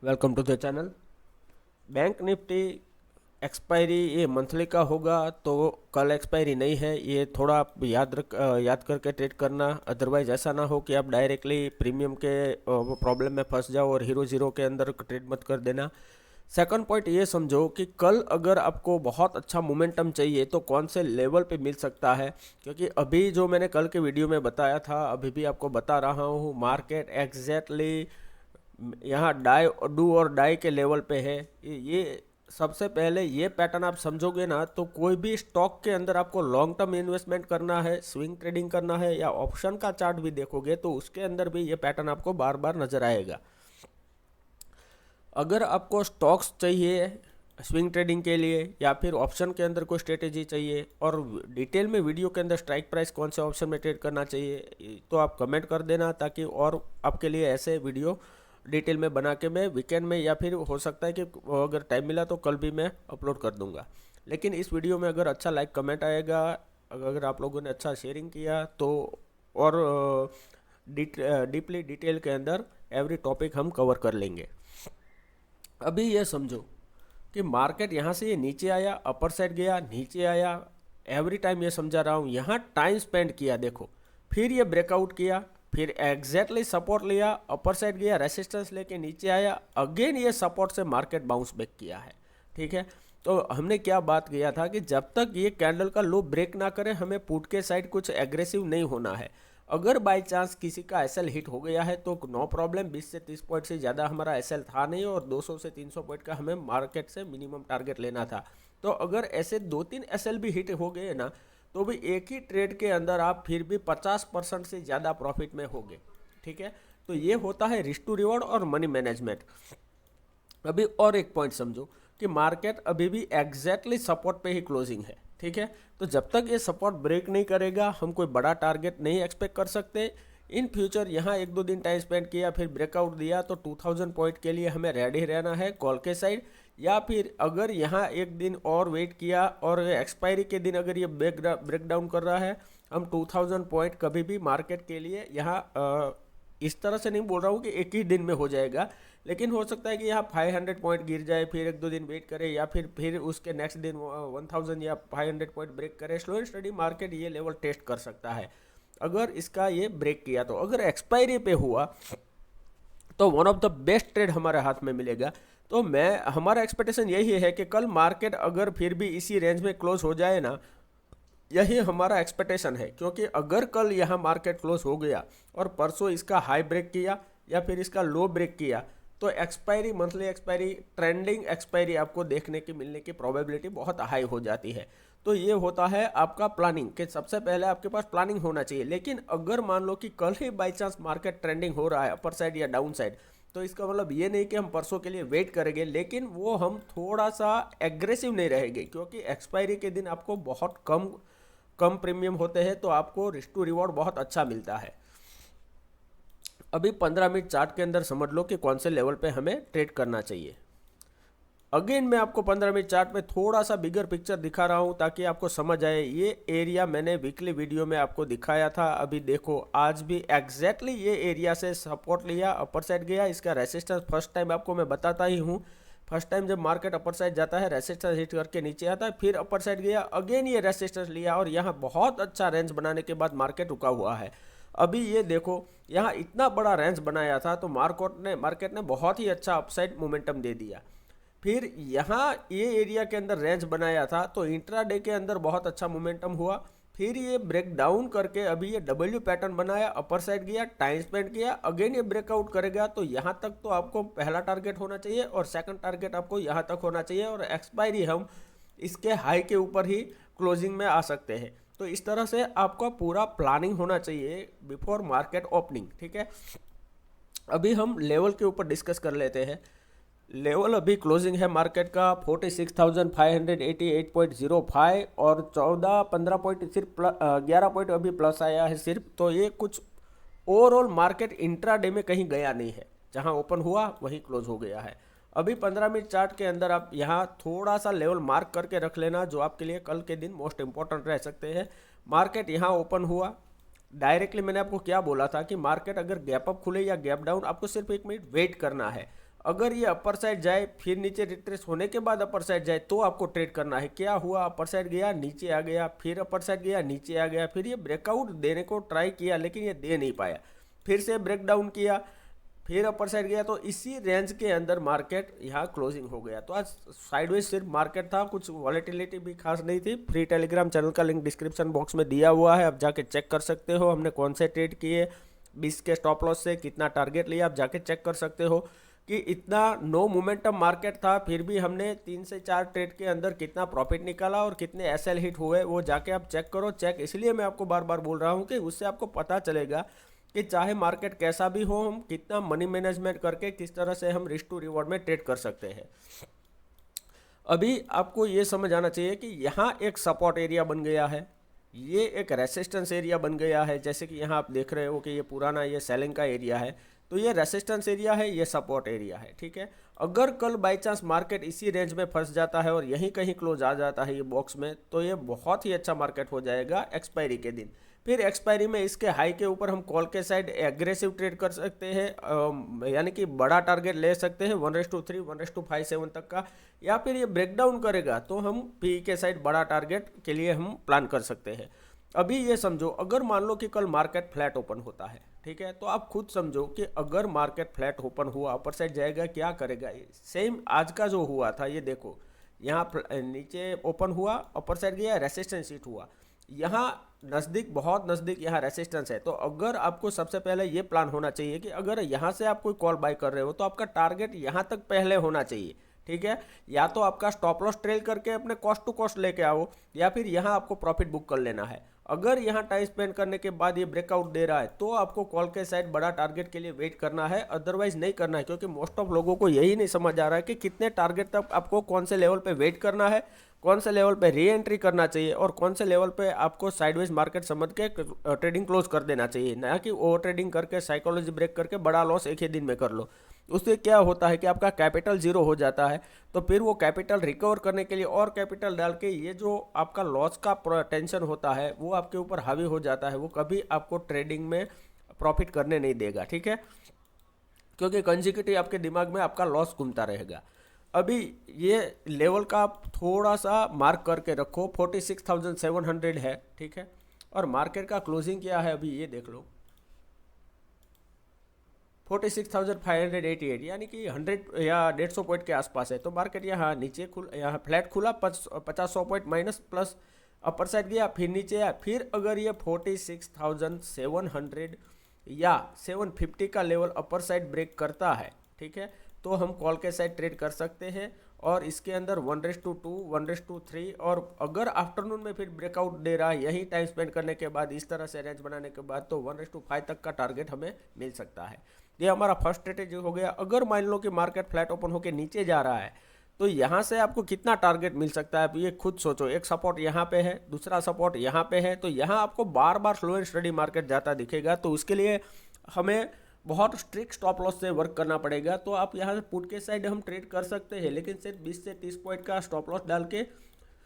Welcome to the channel. Bank nifty expiry ये monthly का होगा, तो कल एक्सपायरी नहीं है, ये थोड़ा आप याद करके ट्रेड करना। अदरवाइज ऐसा ना हो कि आप डायरेक्टली प्रीमियम के प्रॉब्लम में फंस जाओ और हीरो जीरो के अंदर ट्रेड मत कर देना। सेकंड पॉइंट ये समझो कि कल अगर आपको बहुत अच्छा मोमेंटम चाहिए तो कौन से लेवल पे मिल सकता है, क्योंकि अभी जो मैंने कल के वीडियो में बताया था अभी भी आपको बता रहा हूँ, मार्केट एग्जैक्टली यहाँ डाई डू और डाई के लेवल पे है। ये सबसे पहले ये पैटर्न आप समझोगे ना, तो कोई भी स्टॉक के अंदर आपको लॉन्ग टर्म इन्वेस्टमेंट करना है, स्विंग ट्रेडिंग करना है या ऑप्शन का चार्ट भी देखोगे तो उसके अंदर भी ये पैटर्न आपको बार बार नजर आएगा। अगर आपको स्टॉक्स चाहिए स्विंग ट्रेडिंग के लिए या फिर ऑप्शन के अंदर कोई स्ट्रेटेजी चाहिए और डिटेल में वीडियो के अंदर स्ट्राइक प्राइस कौन से ऑप्शन में ट्रेड करना चाहिए, तो आप कमेंट कर देना, ताकि और आपके लिए ऐसे वीडियो डिटेल में बना के मैं वीकेंड में या फिर हो सकता है कि अगर टाइम मिला तो कल भी मैं अपलोड कर दूंगा। लेकिन इस वीडियो में अगर अच्छा लाइक कमेंट आएगा, अगर आप लोगों ने अच्छा शेयरिंग किया तो और डीपली डिटेल के अंदर एवरी टॉपिक हम कवर कर लेंगे। अभी ये समझो कि मार्केट यहाँ से ये नीचे आया, अपर साइड गया, नीचे आया, एवरी टाइम ये समझा रहा हूँ, यहाँ टाइम स्पेंड किया देखो, फिर ये ब्रेकआउट किया, फिर एग्जैक्टली सपोर्ट लिया, अपर साइड गया, रेसिस्टेंस लेके नीचे आया, अगेन ये सपोर्ट से मार्केट बाउंस बैक किया है। ठीक है, तो हमने क्या बात किया था कि जब तक ये कैंडल का लो ब्रेक ना करे हमें पुट के साइड कुछ एग्रेसिव नहीं होना है। अगर बाई चांस किसी का एसएल हिट हो गया है तो नो प्रॉब्लम, 20 से 30 पॉइंट से ज़्यादा हमारा एसएल था नहीं और 200 से 300 पॉइंट का हमें मार्केट से मिनिमम टारगेट लेना था। तो अगर ऐसे 2-3 एसएल भी हिट हो गए ना, तो भी एक ही ट्रेड के अंदर आप फिर भी 50% से ज़्यादा प्रॉफिट में होगे। ठीक है, तो ये होता है रिस्क टू रिवॉर्ड और मनी मैनेजमेंट। अभी और एक पॉइंट समझो कि मार्केट अभी भी एग्जैक्टली सपोर्ट पे ही क्लोजिंग है। ठीक है, तो जब तक ये सपोर्ट ब्रेक नहीं करेगा हम कोई बड़ा टारगेट नहीं एक्सपेक्ट कर सकते। इन फ्यूचर यहाँ 1-2 दिन टाइम स्पेंड किया फिर ब्रेकआउट दिया तो 2000 पॉइंट के लिए हमें रेडी रहना है कॉल के साइड, या फिर अगर यहाँ एक दिन और वेट किया और एक्सपायरी के दिन अगर ये ब्रेक डाउन कर रहा है, हम 2000 पॉइंट कभी भी मार्केट के लिए यहाँ इस तरह से नहीं बोल रहा हूँ कि एक ही दिन में हो जाएगा, लेकिन हो सकता है कि यहाँ 500 पॉइंट गिर जाए, फिर 1-2 दिन वेट करे या फिर उसके नेक्स्ट दिन 1000 या 500 पॉइंट ब्रेक करे। स्लो एंड स्टडी मार्केट ये लेवल टेस्ट कर सकता है अगर इसका ये ब्रेक किया। तो अगर एक्सपायरी पे हुआ तो one of the best trade हमारे हाथ में मिलेगा। तो हमारा एक्सपेक्टेशन यही है कि कल मार्केट अगर फिर भी इसी रेंज में क्लोज हो जाए ना, यही हमारा एक्सपेक्टेशन है, क्योंकि अगर कल यहाँ मार्केट क्लोज हो गया और परसों इसका हाई ब्रेक किया या फिर इसका लो ब्रेक किया, तो expiry monthly expiry trending expiry आपको देखने की मिलने की प्रोबेबिलिटी बहुत हाई हो जाती है। तो ये होता है आपका प्लानिंग कि सबसे पहले आपके पास प्लानिंग होना चाहिए। लेकिन अगर मान लो कि कल ही बाई चांस मार्केट ट्रेंडिंग हो रहा है अपर साइड या डाउन साइड, तो इसका मतलब ये नहीं कि हम परसों के लिए वेट करेंगे, लेकिन वो हम थोड़ा सा एग्रेसिव नहीं रहेंगे, क्योंकि एक्सपायरी के दिन आपको बहुत कम कम प्रीमियम होते हैं, तो आपको रिस्क टू रिवॉर्ड बहुत अच्छा मिलता है। अभी 15 मिनट चार्ट के अंदर समझ लो कि कौन से लेवल पे हमें ट्रेड करना चाहिए। अगेन मैं आपको 15 मिनट चार्ट में थोड़ा सा बिगर पिक्चर दिखा रहा हूं ताकि आपको समझ आए। ये एरिया मैंने वीकली वीडियो में आपको दिखाया था, अभी देखो आज भी एग्जैक्टली ये एरिया से सपोर्ट लिया, अपर साइड गया, इसका रेसिस्टेंस फर्स्ट टाइम आपको मैं बताता ही हूँ। फर्स्ट टाइम जब मार्केट अपर साइड जाता है रेसिस्टेंस हिट करके नीचे आता है, फिर अपर साइड गया, अगेन ये रेसिस्टेंस लिया और यहाँ बहुत अच्छा रेंज बनाने के बाद मार्केट रुका हुआ है। अभी ये देखो यहाँ इतना बड़ा रेंज बनाया था तो मार्केट ने बहुत ही अच्छा अपसाइड मोमेंटम दे दिया। फिर यहाँ ये एरिया के अंदर रेंज बनाया था तो इंट्राडे के अंदर बहुत अच्छा मोमेंटम हुआ, फिर ये ब्रेक डाउन करके अभी ये डब्ल्यू पैटर्न बनाया, अपर साइड गया, टाइम स्पेंड किया, अगेन ये ब्रेकआउट करेगा तो यहाँ तक तो आपको पहला टारगेट होना चाहिए और सेकंड टारगेट आपको यहाँ तक होना चाहिए, और एक्सपायरी हम इसके हाई के ऊपर ही क्लोजिंग में आ सकते हैं। तो इस तरह से आपका पूरा प्लानिंग होना चाहिए बिफोर मार्केट ओपनिंग। ठीक है, अभी हम लेवल के ऊपर डिस्कस कर लेते हैं। लेवल अभी क्लोजिंग है मार्केट का 46,588.05 और 14-15 पॉइंट सिर्फ 11 पॉइंट अभी प्लस आया है सिर्फ। तो ये कुछ ओवरऑल मार्केट इंट्राडे में कहीं गया नहीं है, जहां ओपन हुआ वहीं क्लोज हो गया है। अभी 15 मिनट चार्ट के अंदर आप यहाँ थोड़ा सा लेवल मार्क करके रख लेना, जो आपके लिए कल के दिन मोस्ट इंपॉर्टेंट रह सकते हैं। मार्केट यहाँ ओपन हुआ, डायरेक्टली मैंने आपको क्या बोला था कि मार्केट अगर गैप अप खुले या गैप डाउन, आपको सिर्फ 1 मिनट वेट करना है। अगर ये अपर साइड जाए फिर नीचे रिट्रेस होने के बाद अपर साइड जाए तो आपको ट्रेड करना है। क्या हुआ, अपर साइड गया नीचे आ गया, फिर अपर साइड गया नीचे आ गया, फिर ये ब्रेकआउट देने को ट्राई किया लेकिन ये दे नहीं पाया, फिर से ब्रेक डाउन किया, फिर अपर साइड गया, तो इसी रेंज के अंदर मार्केट यहाँ क्लोजिंग हो गया। तो आज साइडवेज सिर्फ मार्केट था, कुछ वॉलेटिलिटी भी खास नहीं थी। फ्री टेलीग्राम चैनल का लिंक डिस्क्रिप्शन बॉक्स में दिया हुआ है, आप जाके चेक कर सकते हो हमने कौन से ट्रेड किए, 20 के स्टॉप लॉस से कितना टारगेट लिया, आप जाके चेक कर सकते हो कि इतना नो मोमेंटम मार्केट था फिर भी हमने 3 से 4 ट्रेड के अंदर कितना प्रॉफिट निकाला और कितने एसएल हिट हुए, वो जाके आप चेक करो। चेक इसलिए मैं आपको बार बार बोल रहा हूँ कि उससे आपको पता चलेगा कि चाहे मार्केट कैसा भी हो, हम कितना मनी मैनेजमेंट करके किस तरह से हम रिस्क टू रिवॉर्ड में ट्रेड कर सकते हैं। अभी आपको ये समझ आना चाहिए कि यहाँ एक सपोर्ट एरिया बन गया है, ये एक रेसिस्टेंस एरिया बन गया है। जैसे कि यहाँ आप देख रहे हो कि ये पुराना ये सेलिंग का एरिया है, तो ये रेसिस्टेंस एरिया है, ये सपोर्ट एरिया है, ठीक है। अगर कल बाई चांस मार्केट इसी रेंज में फंस जाता है और यहीं कहीं क्लोज आ जाता है ये बॉक्स में, तो ये बहुत ही अच्छा मार्केट हो जाएगा एक्सपायरी के दिन। फिर एक्सपायरी में इसके हाई के ऊपर हम कॉल के साइड एग्रेसिव ट्रेड कर सकते हैं, यानी कि बड़ा टारगेट ले सकते हैं 1:3 1:57 तक का, या फिर ये ब्रेकडाउन करेगा तो हम पी के साइड बड़ा टारगेट के लिए हम प्लान कर सकते हैं। अभी ये समझो, अगर मान लो कि कल मार्केट फ्लैट ओपन होता है, ठीक है, तो आप खुद समझो कि अगर मार्केट फ्लैट ओपन हुआ, अपर साइड जाएगा, क्या करेगा। सेम आज का जो हुआ था, ये देखो यहाँ नीचे ओपन हुआ, अपर साइड गया, रेसिस्टेंस हिट हुआ, यहाँ नज़दीक, बहुत नज़दीक यहाँ रेसिस्टेंस है। तो अगर आपको सबसे पहले ये प्लान होना चाहिए कि अगर यहाँ से आप कोई कॉल बाय कर रहे हो तो आपका टारगेट यहाँ तक पहले होना चाहिए, ठीक है। या तो आपका स्टॉप लॉस ट्रेल करके अपने कॉस्ट टू कॉस्ट लेके आओ, या फिर यहाँ आपको प्रॉफिट बुक कर लेना है। अगर यहाँ टाइम स्पेंड करने के बाद ये ब्रेकआउट दे रहा है तो आपको कॉल के साइड बड़ा टारगेट के लिए वेट करना है, अदरवाइज नहीं करना है। क्योंकि मोस्ट ऑफ लोगों को यही नहीं समझ आ रहा है कि कितने टारगेट तक आपको कौन से लेवल पे वेट करना है, कौन से लेवल पे री एंट्री करना चाहिए और कौन से लेवल पे आपको साइडवेज मार्केट समझ के ट्रेडिंग क्लोज कर देना चाहिए, ना कि ओवर ट्रेडिंग करके साइकोलॉजी ब्रेक करके बड़ा लॉस एक ही दिन में कर लो। उससे क्या होता है कि आपका कैपिटल जीरो हो जाता है, तो फिर वो कैपिटल रिकवर करने के लिए और कैपिटल डाल के ये जो आपका लॉस का टेंशन होता है वो आपके ऊपर हावी हो जाता है, वो कभी आपको ट्रेडिंग में प्रॉफिट करने नहीं देगा, ठीक है। क्योंकि कंजिक्यूटिव आपके दिमाग में आपका लॉस घूमता रहेगा। अभी ये लेवल का आप थोड़ा सा मार्क करके रखो, 46,700 है, ठीक है। और मार्केट का क्लोजिंग क्या है अभी ये देख लो, 46,588, यानी कि 100 या 150 पॉइंट के आसपास है। तो मार्केट यहाँ नीचे यहाँ फ्लैट खुला, 50 point minus plus upper side गया, फिर नीचे आया, फिर अगर ये 46,700 या 750 का लेवल अपर साइड ब्रेक करता है, ठीक है, तो हम कॉल के साइड ट्रेड कर सकते हैं। और इसके अंदर 1:2 1:3, और अगर आफ्टरनून में फिर ब्रेकआउट दे रहा है यही टाइम स्पेंड करने के बाद, इस तरह से रेंज बनाने के बाद, तो 1:5 तक का टारगेट हमें मिल सकता है। ये हमारा फर्स्ट स्ट्रेटेजी हो गया। अगर मान लो कि मार्केट फ्लैट ओपन होकर नीचे जा रहा है तो यहाँ से आपको कितना टारगेट मिल सकता है, ये खुद सोचो। एक सपोर्ट यहाँ पे है, दूसरा सपोर्ट यहाँ पे है, तो यहाँ आपको बार बार स्लो एंड स्टडी मार्केट जाता दिखेगा। तो उसके लिए हमें बहुत स्ट्रिक्ट स्टॉप लॉस से वर्क करना पड़ेगा। तो आप यहाँ से पुट के साइड हम ट्रेड कर सकते हैं, लेकिन सिर्फ 20 से 30 पॉइंट का स्टॉप लॉस डाल के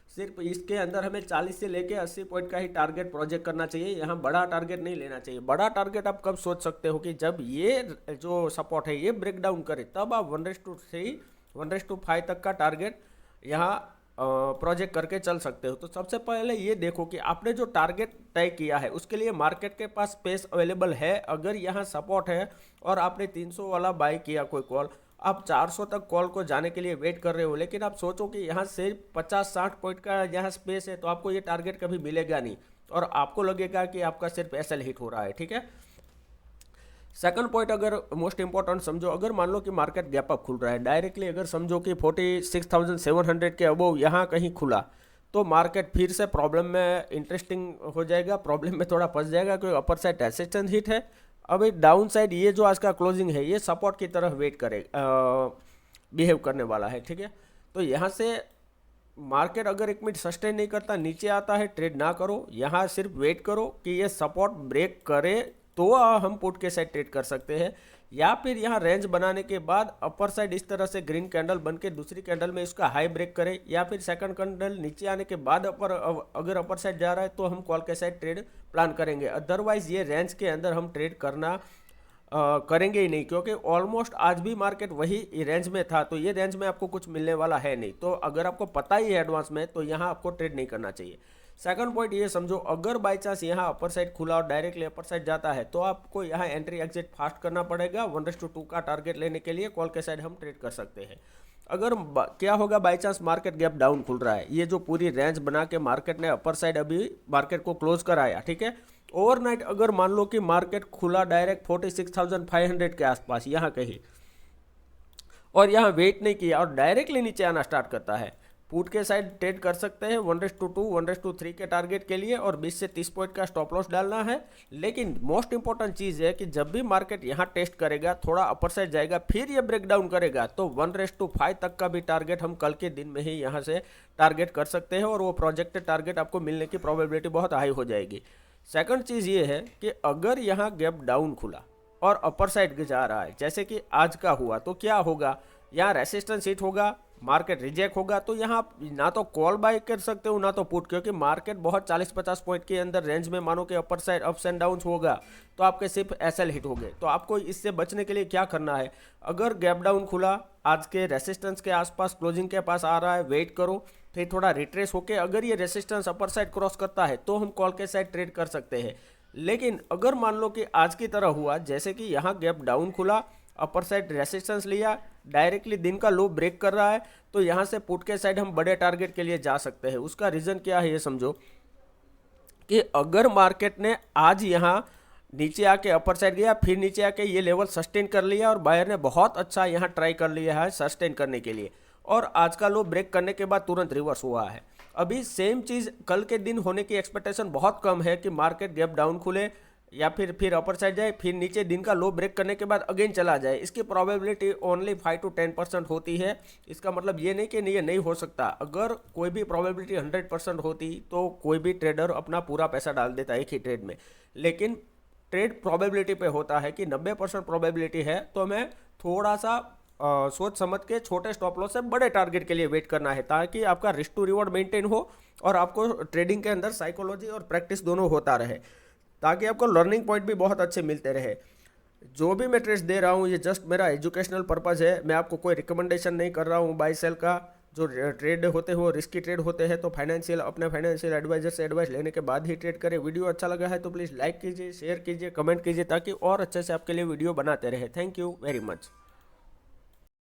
सिर्फ इसके अंदर हमें 40 से लेके 80 पॉइंट का ही टारगेट प्रोजेक्ट करना चाहिए। यहाँ बड़ा टारगेट नहीं लेना चाहिए। बड़ा टारगेट आप कब सोच सकते हो कि जब ये जो सपोर्ट है ये ब्रेक डाउन करे, तब आप 1:3 1:5 तक का टारगेट यहाँ प्रोजेक्ट करके चल सकते हो। तो सबसे पहले ये देखो कि आपने जो टारगेट तय किया है उसके लिए मार्केट के पास स्पेस अवेलेबल है। अगर यहाँ सपोर्ट है और आपने 300 वाला बाय किया कोई कॉल, आप 400 तक कॉल को जाने के लिए वेट कर रहे हो, लेकिन आप सोचो कि यहाँ सिर्फ 50-60 पॉइंट का यहाँ स्पेस है, तो आपको ये टारगेट कभी मिलेगा नहीं और आपको लगेगा कि आपका सिर्फ एसएल हिट हो रहा है, ठीक है। सेकंड पॉइंट, अगर मोस्ट इंपॉर्टेंट समझो, अगर मान लो कि मार्केट गैप अप खुल रहा है डायरेक्टली, अगर समझो कि 46,700 के अबव यहाँ कहीं खुला, तो मार्केट फिर से प्रॉब्लम में इंटरेस्टिंग हो जाएगा, प्रॉब्लम में थोड़ा फंस जाएगा, क्योंकि अपर साइड रेजिस्टेंस हिट है। अब डाउन साइड ये जो आज का क्लोजिंग है ये सपोर्ट की तरह वेट करे बिहेव करने वाला है, ठीक है। तो यहाँ से मार्केट अगर 1 मिनट सस्टेन नहीं करता, नीचे आता है, ट्रेड ना करो, यहाँ सिर्फ वेट करो कि ये सपोर्ट ब्रेक करे, तो हम पुट के साइड ट्रेड कर सकते हैं। या फिर यहाँ रेंज बनाने के बाद अपर साइड इस तरह से ग्रीन कैंडल बन के दूसरी कैंडल में इसका हाई ब्रेक करे, या फिर सेकंड कैंडल नीचे आने के बाद अगर अपर साइड जा रहा है तो हम कॉल के साइड ट्रेड प्लान करेंगे। अदरवाइज ये रेंज के अंदर हम ट्रेड करना करेंगे ही नहीं, क्योंकि ऑलमोस्ट आज भी मार्केट वही रेंज में था, तो ये रेंज में आपको कुछ मिलने वाला है नहीं। तो अगर आपको पता ही है एडवांस में, तो यहाँ आपको ट्रेड नहीं करना चाहिए। सेकंड पॉइंट ये समझो, अगर बाई चांस यहाँ अपर साइड खुला और डायरेक्टली अपर साइड जाता है, तो आपको यहाँ एंट्री एग्जिट फास्ट करना पड़ेगा। 1:2 का टारगेट लेने के लिए कॉल के साइड हम ट्रेड कर सकते हैं। अगर क्या होगा, by chance market gap down खुल रहा है, ये जो पूरी रेंज बना के मार्केट ने अपर साइड अभी मार्केट को क्लोज कराया, ठीक है। ओवरनाइट अगर मान लो कि मार्केट खुला डायरेक्ट 46,500 के आसपास यहाँ कहीं, और यहाँ वेट नहीं किया और डायरेक्टली नीचे आना स्टार्ट करता है, पुट के साइड ट्रेड कर सकते हैं 1:2 1:3 के टारगेट के लिए, और 20 से 30 पॉइंट का स्टॉप लॉस डालना है। लेकिन मोस्ट इंपॉर्टेंट चीज़ है कि जब भी मार्केट यहाँ टेस्ट करेगा, थोड़ा अपर साइड जाएगा, फिर ये ब्रेक डाउन करेगा, तो 1:5 तक का भी टारगेट हम कल के दिन में ही यहाँ से टारगेट कर सकते हैं, और वो प्रोजेक्टेड टारगेट आपको मिलने की प्रोबेबिलिटी बहुत हाई हो जाएगी। सेकंड चीज़ ये है कि अगर यहाँ गैप डाउन खुला और अपर साइड जा रहा है, जैसे कि आज का हुआ, तो क्या होगा, यहाँ रेसिस्टेंस हिट होगा, मार्केट रिजेक्ट होगा, तो यहाँ आप ना तो कॉल बाय कर सकते हो ना तो पुट, क्योंकि मार्केट बहुत 40-50 पॉइंट के अंदर रेंज में मानो कि upper side ups and downs होगा, तो आपके सिर्फ एसएल हिट हो गए। तो आपको इससे बचने के लिए क्या करना है, अगर गैप डाउन खुला, आज के रेसिस्टेंस के आसपास क्लोजिंग के पास आ रहा है, वेट करो, फिर थोड़ा रिट्रेस होके अगर ये रेसिस्टेंस अपर साइड क्रॉस करता है, तो हम कॉल के साइड ट्रेड कर सकते हैं। लेकिन अगर मान लो कि आज की तरह हुआ, जैसे कि यहाँ गैप डाउन खुला, अपर साइड रेसिस्टेंस लिया, डायरेक्टली दिन का लो ब्रेक कर रहा है, तो यहाँ से पुट के साइड हम बड़े टारगेट के लिए जा सकते हैं। उसका रीज़न क्या है, ये समझो कि अगर मार्केट ने आज यहाँ नीचे आके अपर साइड गया, फिर नीचे आके ये लेवल सस्टेन कर लिया, और बायर ने बहुत अच्छा यहाँ ट्राई कर लिया है सस्टेन करने के लिए, और आज का लो ब्रेक करने के बाद तुरंत रिवर्स हुआ है। अभी सेम चीज़ कल के दिन होने की एक्सपेक्टेशन बहुत कम है कि मार्केट गैप डाउन खुले या फिर अपर साइड जाए, फिर नीचे दिन का लो ब्रेक करने के बाद अगेन चला जाए। इसकी प्रोबेबिलिटी ओनली 5 to 10% होती है। इसका मतलब ये नहीं कि ये नहीं हो सकता। अगर कोई भी प्रोबेबिलिटी 100% होती तो कोई भी ट्रेडर अपना पूरा पैसा डाल देता एक ही ट्रेड में, लेकिन ट्रेड प्रोबेबिलिटी पे होता है कि 90% प्रोबेबिलिटी है, तो मैं थोड़ा सा सोच समझ के छोटे स्टॉप लॉस से बड़े टारगेट के लिए वेट करना है, ताकि आपका रिस्क टू रिवॉर्ड मेंटेन हो और आपको ट्रेडिंग के अंदर साइकोलॉजी और प्रैक्टिस दोनों होता रहे, ताकि आपको लर्निंग पॉइंट भी बहुत अच्छे मिलते रहे। जो भी मैं ट्रेड्स दे रहा हूँ, ये जस्ट मेरा एजुकेशनल पर्पज़ है। मैं आपको कोई रिकमेंडेशन नहीं कर रहा हूँ बाई सेल का। जो ट्रेड होते हैं वो रिस्की ट्रेड होते हैं, तो अपने फाइनेंशियल एडवाइजर से एडवाइस लेने के बाद ही ट्रेड करें। वीडियो अच्छा लगा है तो प्लीज़ लाइक कीजिए, शेयर कीजिए, कमेंट कीजिए, ताकि और अच्छे से आपके लिए वीडियो बनाते रहे। Thank you very much.